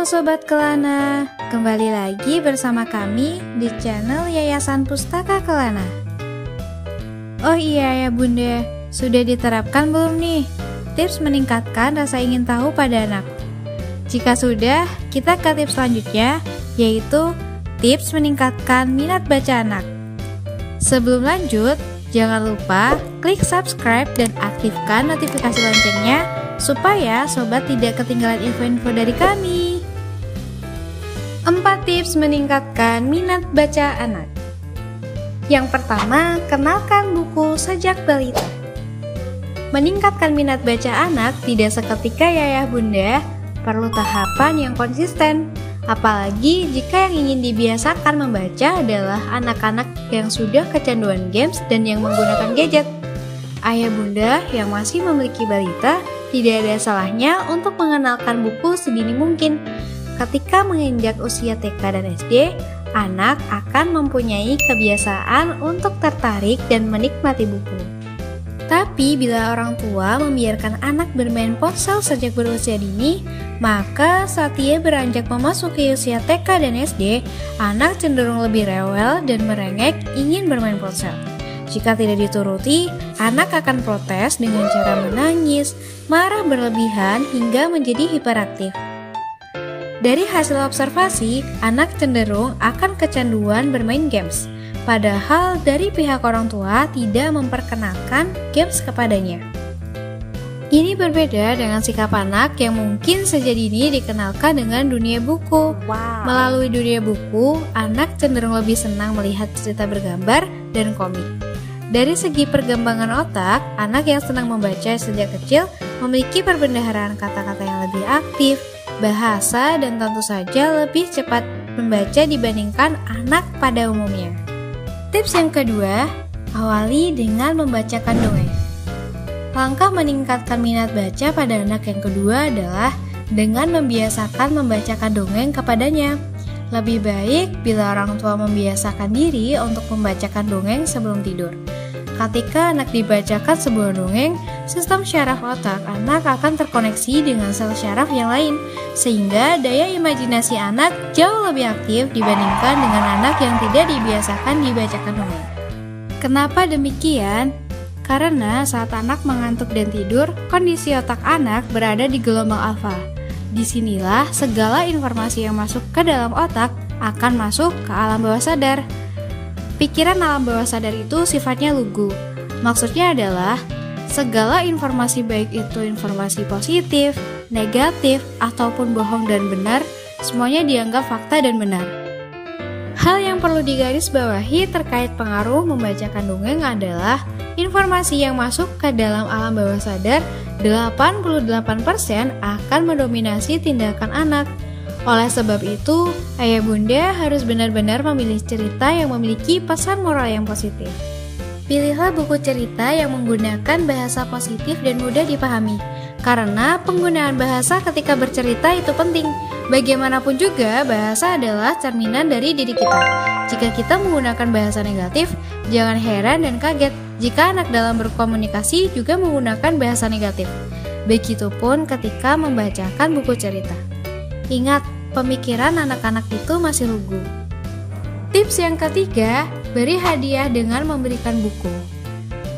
Halo Sobat Kelana, kembali lagi bersama kami di channel Yayasan Pustaka Kelana. Oh iya ya Bunda, sudah diterapkan belum nih tips meningkatkan rasa ingin tahu pada anak? Jika sudah, kita ke tips selanjutnya, yaitu tips meningkatkan minat baca anak. Sebelum lanjut, jangan lupa klik subscribe dan aktifkan notifikasi loncengnya supaya sobat tidak ketinggalan info-info dari kami. 4 tips meningkatkan minat baca anak. Yang pertama, kenalkan buku sejak balita. Meningkatkan minat baca anak tidak seketika ya Bunda, perlu tahapan yang konsisten. Apalagi jika yang ingin dibiasakan membaca adalah anak-anak yang sudah kecanduan games dan yang menggunakan gadget. Ayah Bunda yang masih memiliki balita, tidak ada salahnya untuk mengenalkan buku sedini mungkin. Ketika menginjak usia TK dan SD, anak akan mempunyai kebiasaan untuk tertarik dan menikmati buku. Tapi bila orang tua membiarkan anak bermain ponsel sejak berusia dini, maka saat ia beranjak memasuki usia TK dan SD, anak cenderung lebih rewel dan merengek ingin bermain ponsel. Jika tidak dituruti, anak akan protes dengan cara menangis, marah berlebihan hingga menjadi hiperaktif. Dari hasil observasi, anak cenderung akan kecanduan bermain games, padahal dari pihak orang tua tidak memperkenalkan games kepadanya. Ini berbeda dengan sikap anak yang mungkin sejak dini dikenalkan dengan dunia buku. Melalui dunia buku, anak cenderung lebih senang melihat cerita bergambar dan komik. Dari segi perkembangan otak, anak yang senang membaca sejak kecil memiliki perbendaharaan kata-kata yang lebih aktif, bahasa, dan tentu saja lebih cepat membaca dibandingkan anak pada umumnya. Tips yang kedua, awali dengan membacakan dongeng. Langkah meningkatkan minat baca pada anak yang kedua adalah dengan membiasakan membacakan dongeng kepadanya. Lebih baik bila orang tua membiasakan diri untuk membacakan dongeng sebelum tidur. Ketika anak dibacakan sebuah dongeng, sistem syaraf otak anak akan terkoneksi dengan sel syaraf yang lain, sehingga daya imajinasi anak jauh lebih aktif dibandingkan dengan anak yang tidak dibiasakan dibacakan dongeng. Kenapa demikian? Karena saat anak mengantuk dan tidur, kondisi otak anak berada di gelombang alfa. Disinilah segala informasi yang masuk ke dalam otak akan masuk ke alam bawah sadar. Pikiran alam bawah sadar itu sifatnya lugu. Maksudnya adalah segala informasi baik itu informasi positif, negatif, ataupun bohong dan benar, semuanya dianggap fakta dan benar. Hal yang perlu digarisbawahi terkait pengaruh membacakan dongeng adalah informasi yang masuk ke dalam alam bawah sadar 88% akan mendominasi tindakan anak. Oleh sebab itu, ayah bunda harus benar-benar memilih cerita yang memiliki pesan moral yang positif. Pilihlah buku cerita yang menggunakan bahasa positif dan mudah dipahami, karena penggunaan bahasa ketika bercerita itu penting. Bagaimanapun juga, bahasa adalah cerminan dari diri kita. Jika kita menggunakan bahasa negatif, jangan heran dan kaget jika anak dalam berkomunikasi juga menggunakan bahasa negatif. Begitupun ketika membacakan buku cerita. Ingat, pemikiran anak-anak itu masih lugu. Tips yang ketiga, beri hadiah dengan memberikan buku.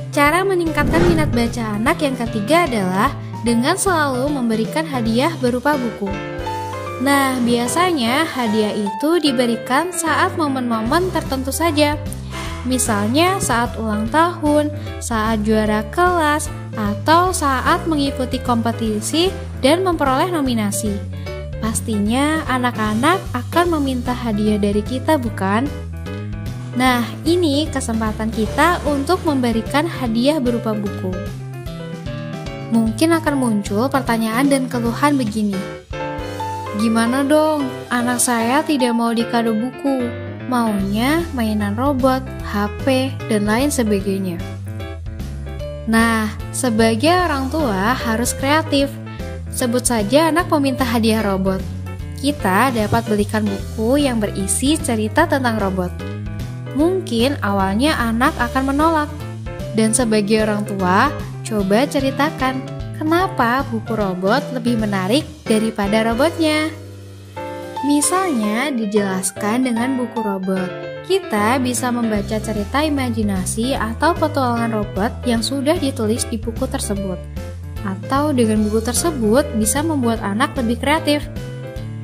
Cara meningkatkan minat baca anak yang ketiga adalah dengan selalu memberikan hadiah berupa buku. Nah, biasanya hadiah itu diberikan saat momen-momen tertentu saja. Misalnya saat ulang tahun, saat juara kelas, atau saat mengikuti kompetisi dan memperoleh nominasi. Pastinya anak-anak akan meminta hadiah dari kita, bukan? Nah, ini kesempatan kita untuk memberikan hadiah berupa buku. Mungkin akan muncul pertanyaan dan keluhan begini. Gimana dong, anak saya tidak mau dikado buku, maunya mainan robot, HP, dan lain sebagainya. Nah, sebagai orang tua harus kreatif. Sebut saja anak meminta hadiah robot. Kita dapat belikan buku yang berisi cerita tentang robot. Mungkin awalnya anak akan menolak. Dan sebagai orang tua, coba ceritakan kenapa buku robot lebih menarik daripada robotnya. Misalnya dijelaskan dengan buku robot. Kita bisa membaca cerita imajinasi atau petualangan robot yang sudah ditulis di buku tersebut. Atau dengan buku tersebut bisa membuat anak lebih kreatif.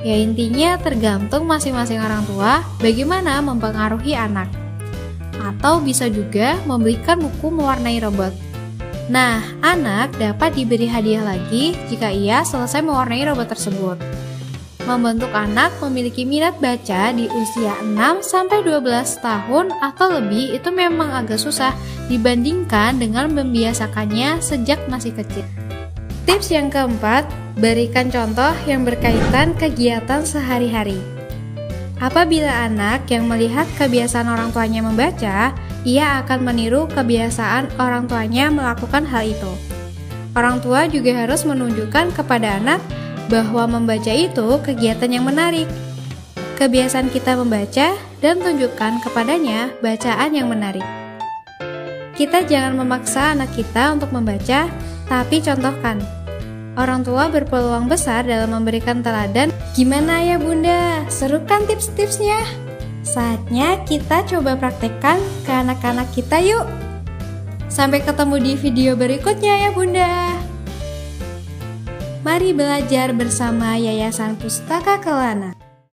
Ya intinya tergantung masing-masing orang tua bagaimana mempengaruhi anak. Atau bisa juga membelikan buku mewarnai robot. Nah, anak dapat diberi hadiah lagi jika ia selesai mewarnai robot tersebut. Membentuk anak memiliki minat baca di usia 6-12 tahun atau lebih itu memang agak susah dibandingkan dengan membiasakannya sejak masih kecil. Tips yang keempat, berikan contoh yang berkaitan kegiatan sehari-hari. Apabila anak yang melihat kebiasaan orang tuanya membaca, ia akan meniru kebiasaan orang tuanya melakukan hal itu. Orang tua juga harus menunjukkan kepada anak bahwa membaca itu kegiatan yang menarik. Kebiasaan kita membaca dan tunjukkan kepadanya bacaan yang menarik. Kita jangan memaksa anak kita untuk membaca, tapi contohkan. Orang tua berpeluang besar dalam memberikan teladan. Gimana ya Bunda? Seru kan tips-tipsnya? Saatnya kita coba praktekkan ke anak-anak kita yuk. Sampai ketemu di video berikutnya ya Bunda. Mari belajar bersama Yayasan Pustaka Kelana.